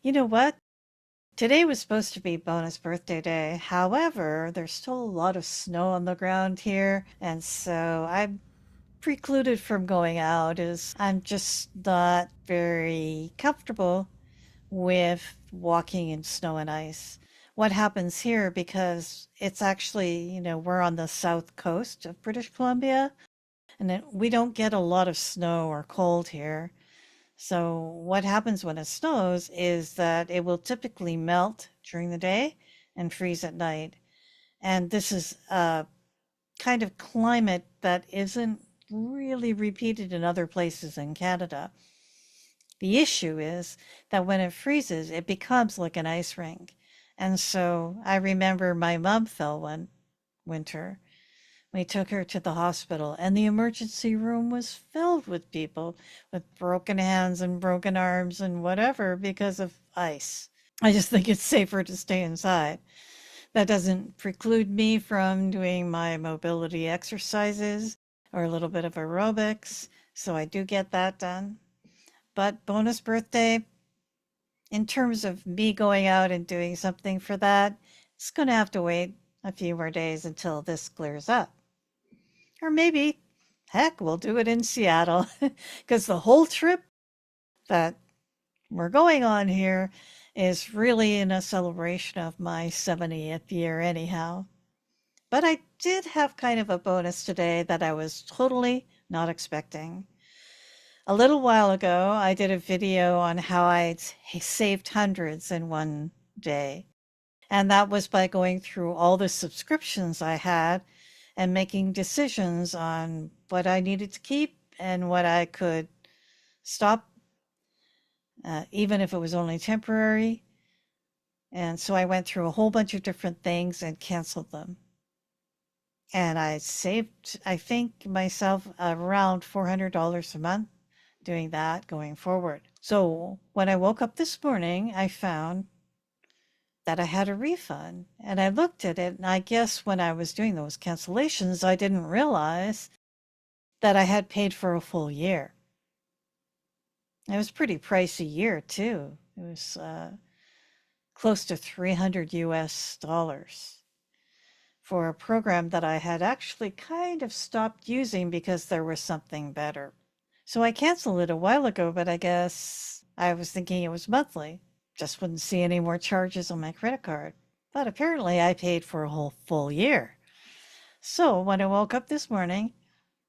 You know what? Today was supposed to be bonus birthday day. However, there's still a lot of snow on the ground here, and so I'm precluded from going out as I'm just not very comfortable with walking in snow and ice. What happens here, because it's actually, we're on the south coast of British Columbia, and we don't get a lot of snow or cold here. So what happens when it snows is that it will typically melt during the day and freeze at night. And this is a kind of climate that isn't really repeated in other places in Canada. The issue is that when it freezes, it becomes like an ice rink. And so I remember my mom fell one winter. We took her to the hospital, and the emergency room was filled with people with broken hands and broken arms and whatever because of ice. I just think it's safer to stay inside. That doesn't preclude me from doing my mobility exercises or a little bit of aerobics, so I do get that done. But bonus birthday, in terms of me going out and doing something for that, it's going to have to wait a few more days until this clears up. Or maybe, heck, we'll do it in Seattle because the whole trip that we're going on here is really in a celebration of my 70th year, anyhow. But I did have kind of a bonus today that I was totally not expecting. A little while ago, I did a video on how I'd saved hundreds in one day. And that was by going through all the subscriptions I had and making decisions on what I needed to keep and what I could stop, even if it was only temporary. And so I went through a whole bunch of different things and canceled them. And I saved, I think, myself around $400 a month doing that going forward. So when I woke up this morning, I found that I had a refund. And I looked at it, and I guess when I was doing those cancellations, I didn't realize that I had paid for a full year. It was pretty pricey year too. It was close to 300 US dollars for a program that I had actually kind of stopped using because there was something better. So I canceled it a while ago, but I guess I was thinking it was monthly. Just wouldn't see any more charges on my credit card. But apparently I paid for a whole full year. So when I woke up this morning,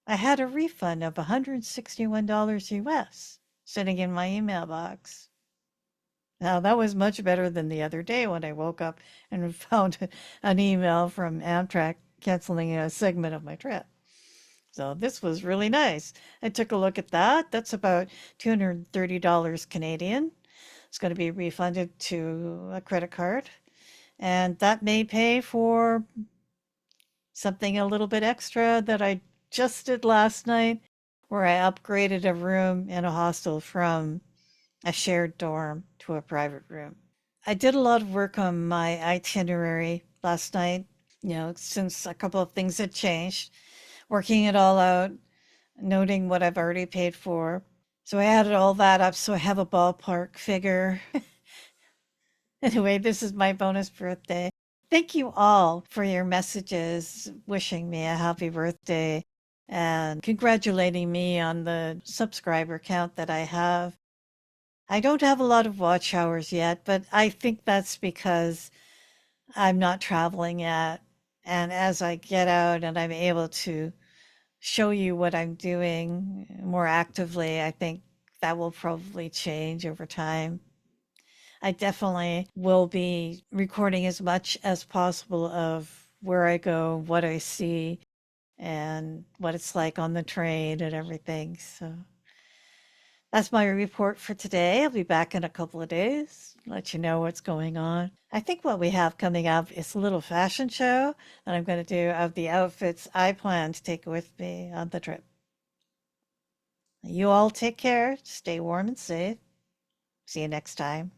I had a refund of $161 US sitting in my email box. Now, that was much better than the other day when I woke up and found an email from Amtrak canceling a segment of my trip. So this was really nice. I took a look at that. That's about $230 Canadian. It's going to be refunded to a credit card. And that may pay for something a little bit extra that I just did last night, where I upgraded a room in a hostel from a shared dorm to a private room. I did a lot of work on my itinerary last night, since a couple of things had changed, working it all out, noting what I've already paid for. So I added all that up so I have a ballpark figure. Anyway, this is my bonus birthday. Thank you all for your messages wishing me a happy birthday and congratulating me on the subscriber count that I have. I don't have a lot of watch hours yet, but I think that's because I'm not traveling yet. And as I get out and I'm able to show you what I'm doing more actively, I think that will probably change over time. I definitely will be recording as much as possible of where I go, what I see, and what it's like on the train and everything. So that's my report for today. I'll be back in a couple of days, let you know what's going on. I think what we have coming up is a little fashion show that I'm going to do of the outfits I plan to take with me on the trip. You all take care, stay warm and safe. See you next time.